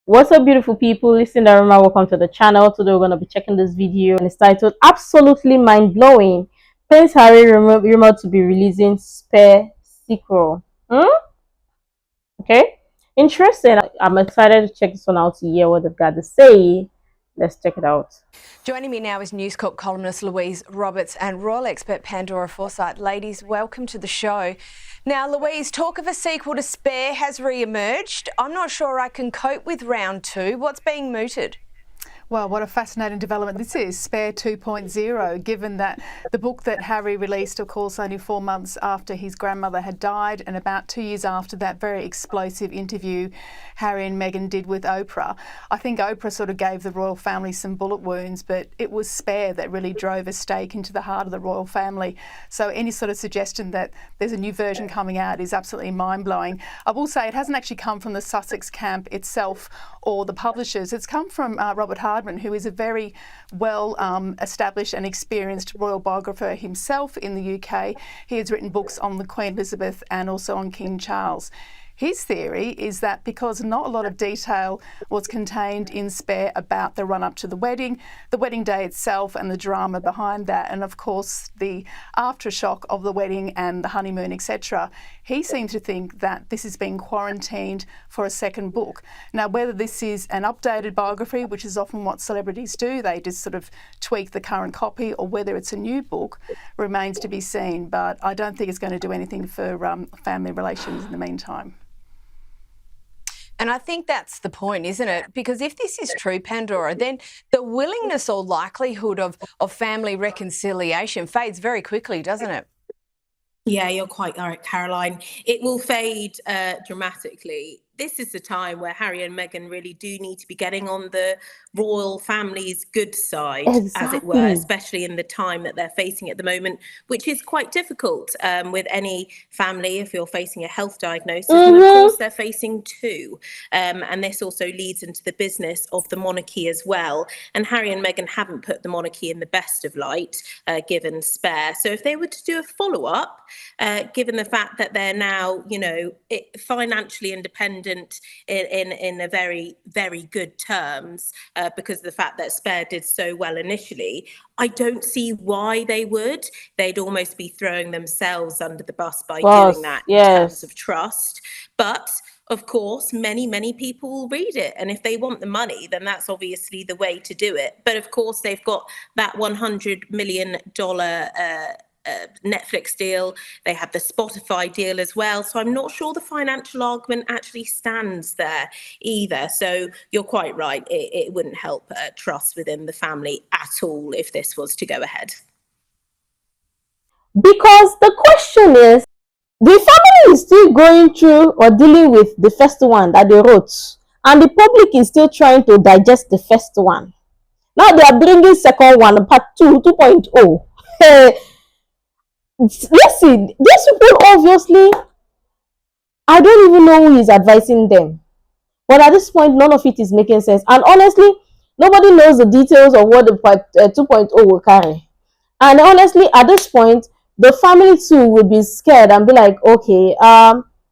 What's up, beautiful people? Listen, Daruma, welcome to the channel. Today we're going to be checking this video, and it's titled Absolutely Mind-Blowing. Prince Harry rumored to be releasing spare sequel. Okay, interesting. I'm excited to check this one out to hear what they've got to say. Let's check it out. Joining me now is News Corp columnist Louise Roberts and royal expert Pandora Forsyth. Ladies, welcome to the show. Now, Louise, talk of a sequel to Spare has re-emerged. I'm not sure I can cope with round two. What's being mooted? Well, what a fascinating development this is, Spare 2.0, given that the book that Harry released, of course, only 4 months after his grandmother had died, and about 2 years after that very explosive interview Harry and Meghan did with Oprah. I think Oprah sort of gave the royal family some bullet wounds, but it was Spare that really drove a stake into the heart of the royal family. So any sort of suggestion that there's a new version coming out is absolutely mind-blowing. I will say it hasn't actually come from the Sussex camp itself or the publishers. It's come from Robert Hardman, who is a very well established and experienced royal biographer himself in the UK. He has written books on the Queen Elizabeth and also on King Charles. His theory is that because not a lot of detail was contained in Spare about the run-up to the wedding day itself and the drama behind that, and of course the aftershock of the wedding and the honeymoon, etc., he seemed to think that this is being quarantined for a second book. Now, whether this is an updated biography, which is often what celebrities do, they just sort of tweak the current copy, or whether it's a new book, remains to be seen. But I don't think it's going to do anything for family relations in the meantime. And I think that's the point, isn't it? Because if this is true, Pandora, then the willingness or likelihood of family reconciliation fades very quickly, doesn't it? Yeah, you're quite right, Caroline. It will fade dramatically. This is the time where Harry and Meghan really do need to be getting on the royal family's good side, as it were, especially in the time that they're facing at the moment, which is quite difficult with any family if you're facing a health diagnosis. And of course, they're facing two. And this also leads into the business of the monarchy as well. And Harry and Meghan haven't put the monarchy in the best of light, given Spare. So if they were to do a follow-up, given the fact that they're now, financially independent in a very, very good terms, because of the fact that Spare did so well initially, I don't see why they would. They'd almost be throwing themselves under the bus by doing that in terms of trust. But of course, many people will read it. And if they want the money, then that's obviously the way to do it. But of course, they've got that $100 million Netflix deal. They have the Spotify deal as well. So I'm not sure the financial argument actually stands there either. So you're quite right. It wouldn't help trust within the family at all if this was to go ahead. Because the question is, the family is still going through or dealing with the first one that they wrote, and the public is still trying to digest the first one. Now they are bringing second one, part 2.0. Listen, these people, obviously, I don't even know who is advising them. But at this point, none of it is making sense. And honestly, nobody knows the details of what the part 2.0 will carry. And honestly, at this point, the family too would be scared and be like, okay,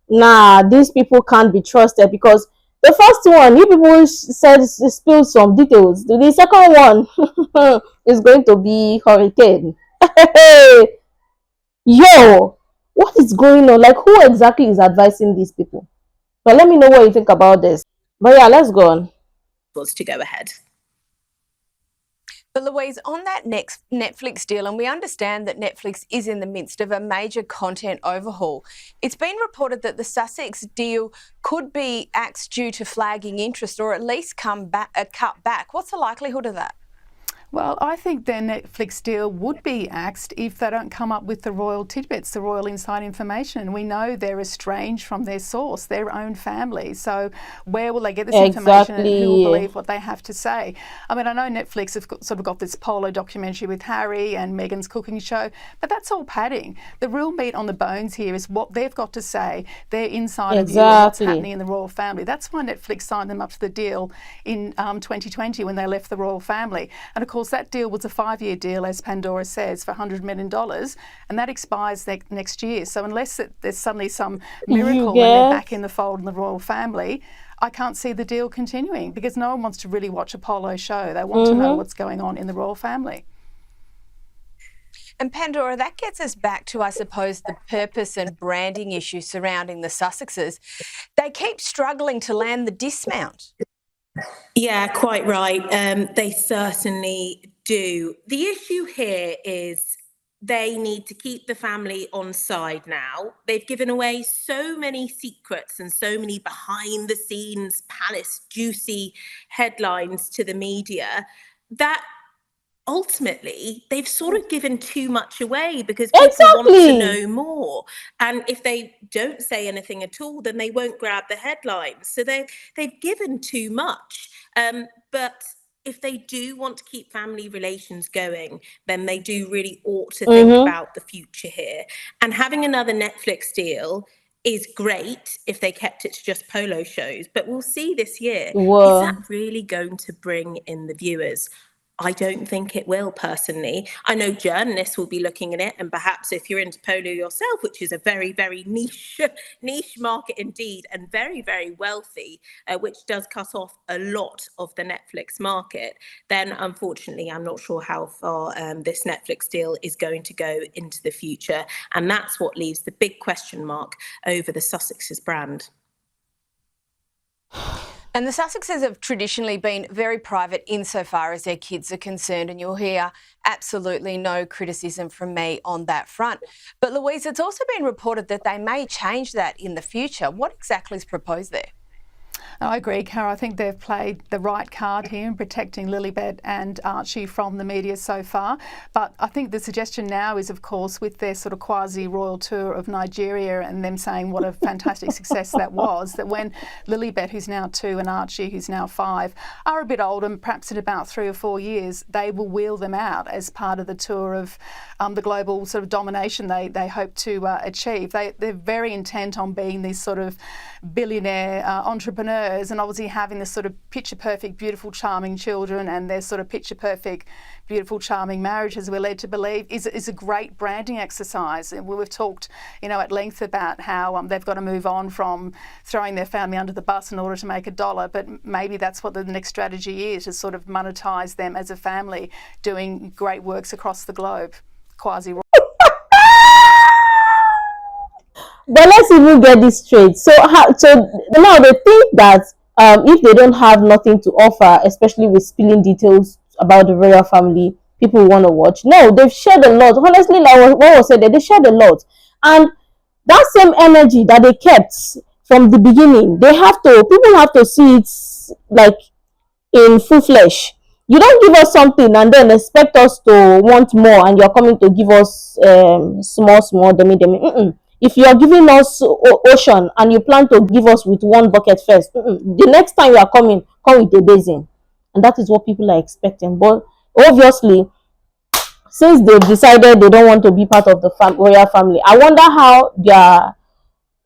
nah, these people can't be trusted, because the first one, you people said spilled some details. The second one is going to be hurricane. Yo, what is going on? Like, who exactly is advising these people? But let me know what you think about this. But yeah, let's go on. Was to go ahead. But Louise, on that next Netflix deal, and we understand that Netflix is in the midst of a major content overhaul, it's been reported that the Sussex deal could be axed due to flagging interest, or at least cut back. What's the likelihood of that? Well, I think their Netflix deal would be axed if they don't come up with the royal tidbits, the royal inside information. We know they're estranged from their source, their own family. So where will they get this information, and who will believe what they have to say? I mean, I know Netflix have sort of got this Polo documentary with Harry and Meghan's cooking show, but that's all padding. The real meat on the bones here is what they've got to say, their inside view of what's happening in the royal family. That's why Netflix signed them up to the deal in 2020 when they left the royal family. And of course, that deal was a 5-year deal, as Pandora says, for $100 million, and that expires next year. So unless there's suddenly some miracle and they're back in the fold in the royal family, I can't see the deal continuing because no one wants to really watch a polo show. They want to know what's going on in the royal family. And Pandora, that gets us back to, I suppose, the purpose and branding issue surrounding the Sussexes. They keep struggling to land the dismount. Yeah, quite right. They certainly do. The issue here is they need to keep the family on side now. They've given away so many secrets and so many behind the scenes palace juicy headlines to the media that ultimately they've sort of given too much away because people want to know more. And if they don't say anything at all, then they won't grab the headlines. So they've given too much. But if they do want to keep family relations going, then they do really ought to think about the future here. And having another Netflix deal is great if they kept it to just polo shows. But we'll see this year. Is that really going to bring in the viewers? I don't think it will, personally. I know journalists will be looking at it, and perhaps if you're into polo yourself, which is a very, very niche market indeed, and very, very wealthy, which does cut off a lot of the Netflix market, then unfortunately, I'm not sure how far this Netflix deal is going to go into the future. And that's what leaves the big question mark over the Sussexes brand. And the Sussexes have traditionally been very private insofar as their kids are concerned, and you'll hear absolutely no criticism from me on that front. But Louise, it's also been reported that they may change that in the future. What exactly is proposed there? I agree, Cara. I think they've played the right card here in protecting Lilibet and Archie from the media so far. But I think the suggestion now is, of course, with their sort of quasi-royal tour of Nigeria and them saying what a fantastic success that was, that when Lilibet, who's now 2, and Archie, who's now 5, are a bit older, perhaps in about 3 or 4 years, they will wheel them out as part of the tour of the global sort of domination they hope to achieve. They're very intent on being these sort of billionaire entrepreneurs, and obviously having this sort of picture-perfect, beautiful, charming children and their sort of picture-perfect, beautiful, charming marriages, we're led to believe, is a great branding exercise. And we've talked, at length about how they've got to move on from throwing their family under the bus in order to make $1, but maybe that's what the next strategy is, to sort of monetize them as a family doing great works across the globe. Quasi. But let's even get this straight. So now they think that if they don't have nothing to offer, especially with spilling details about the royal family, people want to watch. No, they've shared a lot. Honestly, like what was said, they shared a lot. And that same energy that they kept from the beginning, people have to see it like in full flesh. You don't give us something and then expect us to want more, and you're coming to give us small, demi. If you are giving us ocean and you plan to give us with one bucket first, the next time you are coming, come with a basin. And that is what people are expecting. But obviously, since they've decided they don't want to be part of the royal family, I wonder how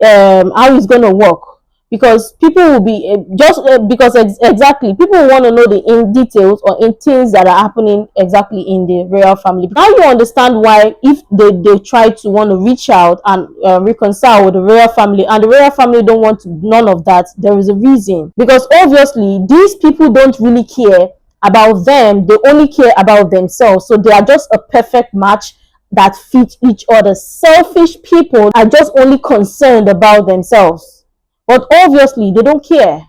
how it's going to work. Because people will be exactly people want to know in details or in things that are happening exactly in the royal family. Now you understand why, if they try to want to reach out and reconcile with the royal family, and the royal family don't want none of that, there is a reason. Because obviously these people don't really care about them, they only care about themselves. So they are just a perfect match that fit each other. Selfish people are just only concerned about themselves. But obviously, they don't care.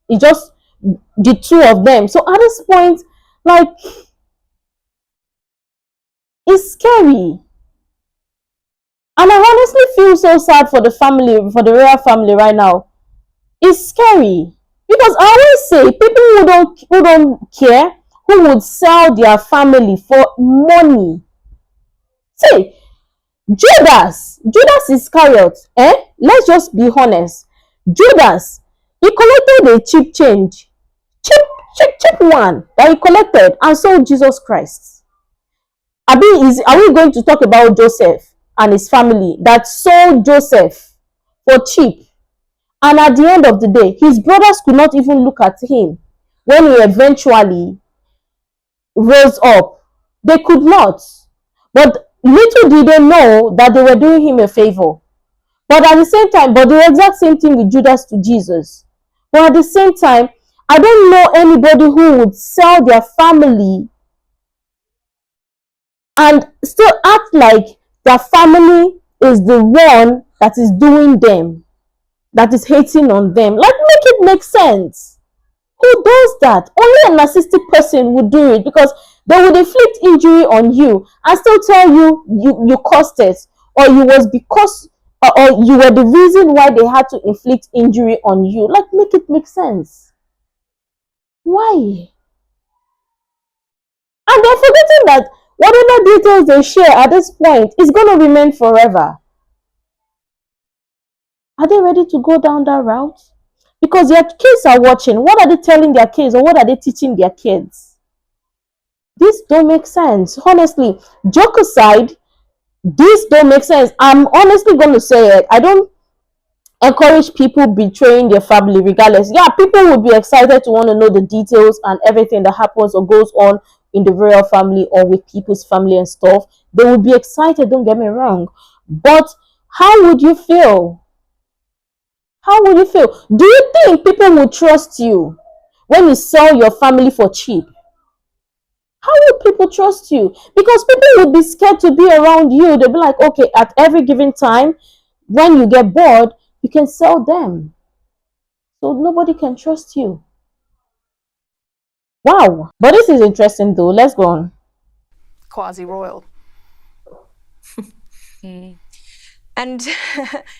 It's just the two of them. So at this point, like, it's scary. And I honestly feel so sad for the family, for the royal family right now. It's scary. Because I always say, people who don't care, who would sell their family for money. See, Judas Iscariot, let's just be honest. Judas, he collected a cheap change, cheap one that he collected and sold Jesus Christ. Are we going to talk about Joseph and his family that sold Joseph for cheap? And at the end of the day, his brothers could not even look at him when he eventually rose up. They could not. But little did they know that they were doing him a favor. But at the same time, the exact same thing with Judas to Jesus. But at the same time, I don't know anybody who would sell their family and still act like their family is the one that is doing them, that is hating on them. Like, make it make sense. Who does that? Only a narcissistic person would do it, because they would inflict injury on you and still tell you you caused it, or you was because or you were the reason why they had to inflict injury on you. Like, make it make sense. Why? And they're forgetting that whatever details they share at this point is going to remain forever. Are they ready to go down that route? Because their kids are watching. What are they telling their kids, or what are they teaching their kids? This don't make sense. Honestly, joke aside, this don't make sense. I'm honestly going to say it. I don't encourage people betraying their family regardless. Yeah, people would be excited to want to know the details and everything that happens or goes on in the royal family or with people's family and stuff. They would be excited, don't get me wrong. But how would you feel? How would you feel? Do you think people will trust you when you sell your family for cheap? How will people trust you? Because people would be scared to be around you. They'll be like, okay, at every given time, when you get bored, you can sell them. So nobody can trust you. Wow. But this is interesting though. Let's go on. Quasi-royal. And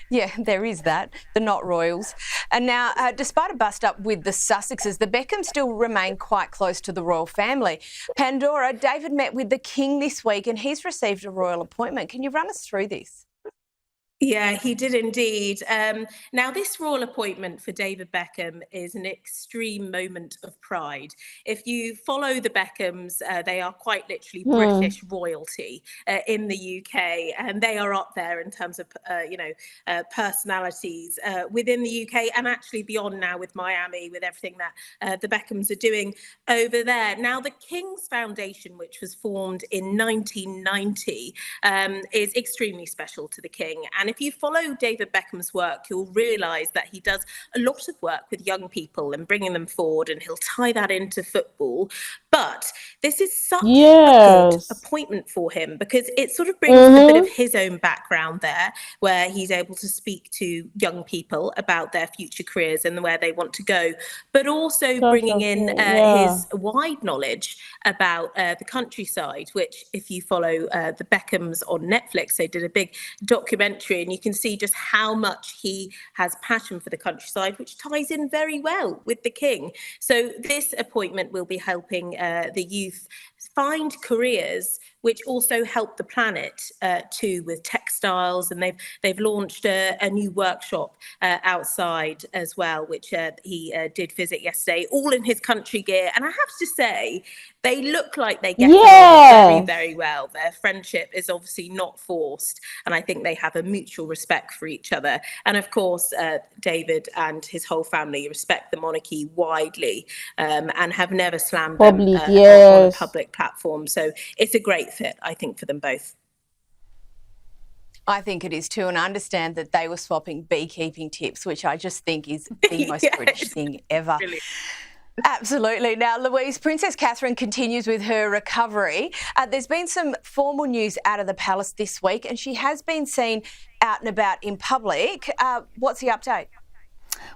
yeah, there is that, the not royals. And now, despite a bust-up with the Sussexes, the Beckhams still remain quite close to the royal family. Pandora, David met with the King this week and he's received a royal appointment. Can you run us through this? Yeah, he did indeed. Now, this royal appointment for David Beckham is an extreme moment of pride. If you follow the Beckhams, they are quite literally British royalty in the UK, and they are up there in terms of, personalities within the UK and actually beyond now with Miami, with everything that the Beckhams are doing over there. Now, the King's Foundation, which was formed in 1990, is extremely special to the King. And if you follow David Beckham's work, you'll realise that he does a lot of work with young people and bringing them forward, and he'll tie that into football. But this is such a good appointment for him because it sort of brings a bit of his own background there, where he's able to speak to young people about their future careers and where they want to go, but also bringing in his wide knowledge about the countryside, which if you follow the Beckhams on Netflix, they did a big documentary and you can see just how much he has passion for the countryside, which ties in very well with the King. So this appointment will be helping the youth find careers which also help the planet too, with textiles, and they've launched a new workshop outside as well, which he did visit yesterday, all in his country gear. And I have to say, they look like they get along very, very well. Their friendship is obviously not forced, and I think they have a mutual respect for each other. And of course, David and his whole family respect the monarchy widely and have never slammed them on a public platform. So it's a great fit, I think, for them both. I think it is too, and I understand that they were swapping beekeeping tips, which I just think is the most British thing ever. Brilliant. Absolutely. Now, Louise, Princess Catherine continues with her recovery. There's been some formal news out of the palace this week, and she has been seen out and about in public. What's the update?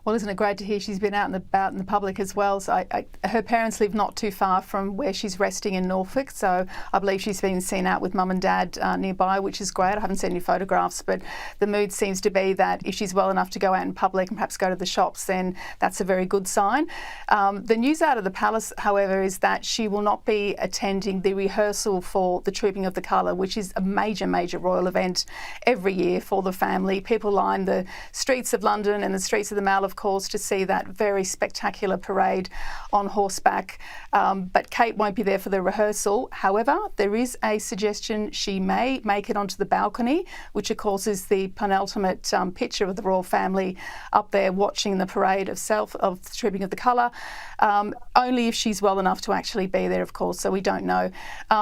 Well, isn't it great to hear she's been out and about in the public as well? So her parents live not too far from where she's resting in Norfolk, so I believe she's been seen out with mum and dad nearby, which is great. I haven't seen any photographs, but the mood seems to be that if she's well enough to go out in public and perhaps go to the shops, then that's a very good sign. The news out of the palace, however, is that she will not be attending the rehearsal for the Trooping of the Colour, which is a major, major royal event every year for the family. People line the streets of London and the streets of the Mall, of course, to see that very spectacular parade on horseback. But Kate won't be there for the rehearsal. However, there is a suggestion she may make it onto the balcony, which of course is the penultimate picture of the royal family up there watching the parade of the Trooping of the Colour, only if she's well enough to actually be there, of course, so we don't know.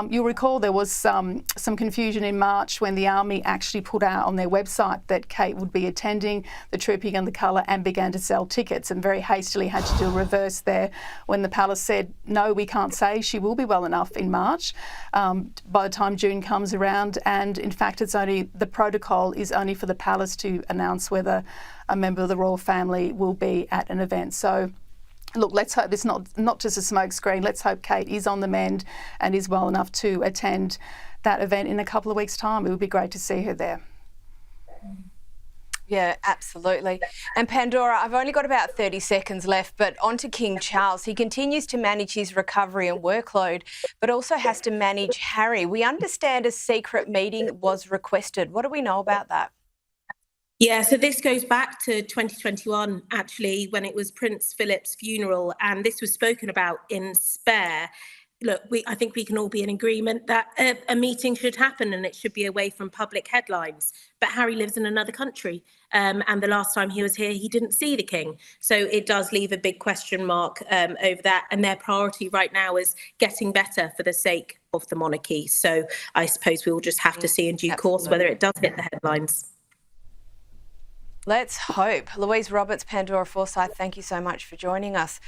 You'll recall there was some confusion in March when the Army actually put out on their website that Kate would be attending the Trooping of the Colour and be began to sell tickets and very hastily had to do a reverse there when the palace said, no, we can't say she will be well enough in March by the time June comes around. And in fact, it's only, the protocol is only for the palace to announce whether a member of the royal family will be at an event. So look, let's hope it's not just a smokescreen. Let's hope Kate is on the mend and is well enough to attend that event in a couple of weeks' time. It would be great to see her there. Yeah, absolutely. And Pandora, I've only got about 30 seconds left, but on to King Charles. He continues to manage his recovery and workload, but also has to manage Harry. We understand a secret meeting was requested. What do we know about that? Yeah, so this goes back to 2021, actually, when it was Prince Philip's funeral, and this was spoken about in Spare. Look, I think we can all be in agreement that a meeting should happen and it should be away from public headlines. But Harry lives in another country, and the last time he was here, he didn't see the King. So it does leave a big question mark over that. And their priority right now is getting better for the sake of the monarchy. So I suppose we will just have to see in due course whether it does hit the headlines. Let's hope. Louise Roberts, Pandora Forsyth, thank you so much for joining us.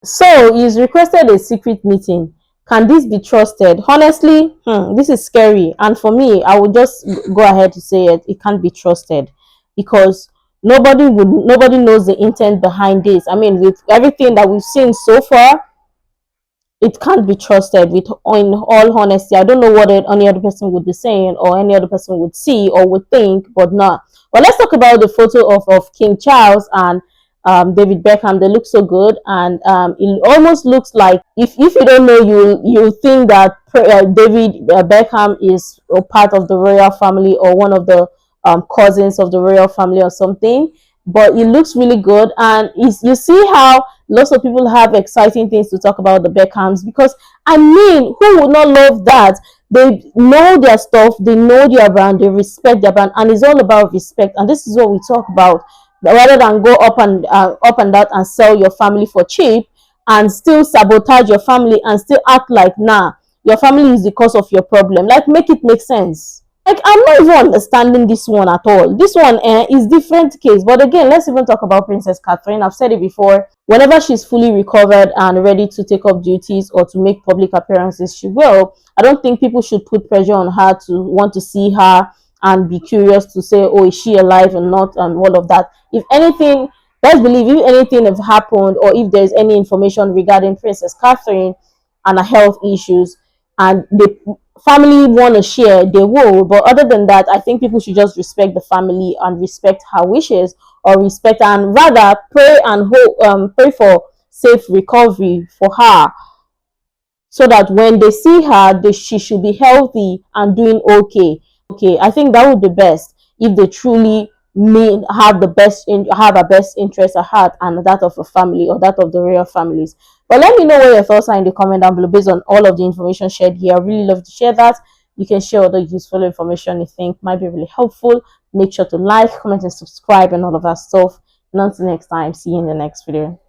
So he's requested a secret meeting. Can this be trusted? Honestly, this is scary. And for me, I would just go ahead to say it can't be trusted, because nobody knows the intent behind this. I mean, with everything that we've seen so far, it can't be trusted. In all honesty, I don't know what any other person would be saying or any other person would see or would think, but not. But let's talk about the photo of King Charles and David Beckham. They look so good, and it almost looks like, if you don't know, you think that David Beckham is a part of the royal family or one of the cousins of the royal family or something. But it looks really good, and you see how lots of people have exciting things to talk about the Beckhams, because I mean, who would not love that? They know their stuff, they know their brand, they respect their brand, and it's all about respect. And this is what we talk about, rather than go up and that and sell your family for cheap and still sabotage your family and still act like, nah, your family is the cause of your problem. Like, make it make sense. Like, I'm not even understanding this one at all. This one is different case. But again, let's even talk about Princess Catherine. I've said it before. Whenever she's fully recovered and ready to take up duties or to make public appearances, she will. I don't think people should put pressure on her to want to see her and be curious to say, oh, is she alive or not, and all of that. If anything, let's believe, if anything has happened, or if there's any information regarding Princess Catherine and her health issues, and the family want to share, they will. But other than that, I think people should just respect the family and respect her wishes, or respect and rather pray and hope, pray for safe recovery for her, so that when they see her, she should be healthy and doing okay. I think that would be best, if they truly have her best interest at heart, and that of a family or that of the royal families. But let me know what your thoughts are in the comment down below based on all of the information shared here. I really love to share that. You can share other useful information you think might be really helpful. Make sure to like, comment, and subscribe and all of that stuff. And until next time, see you in the next video.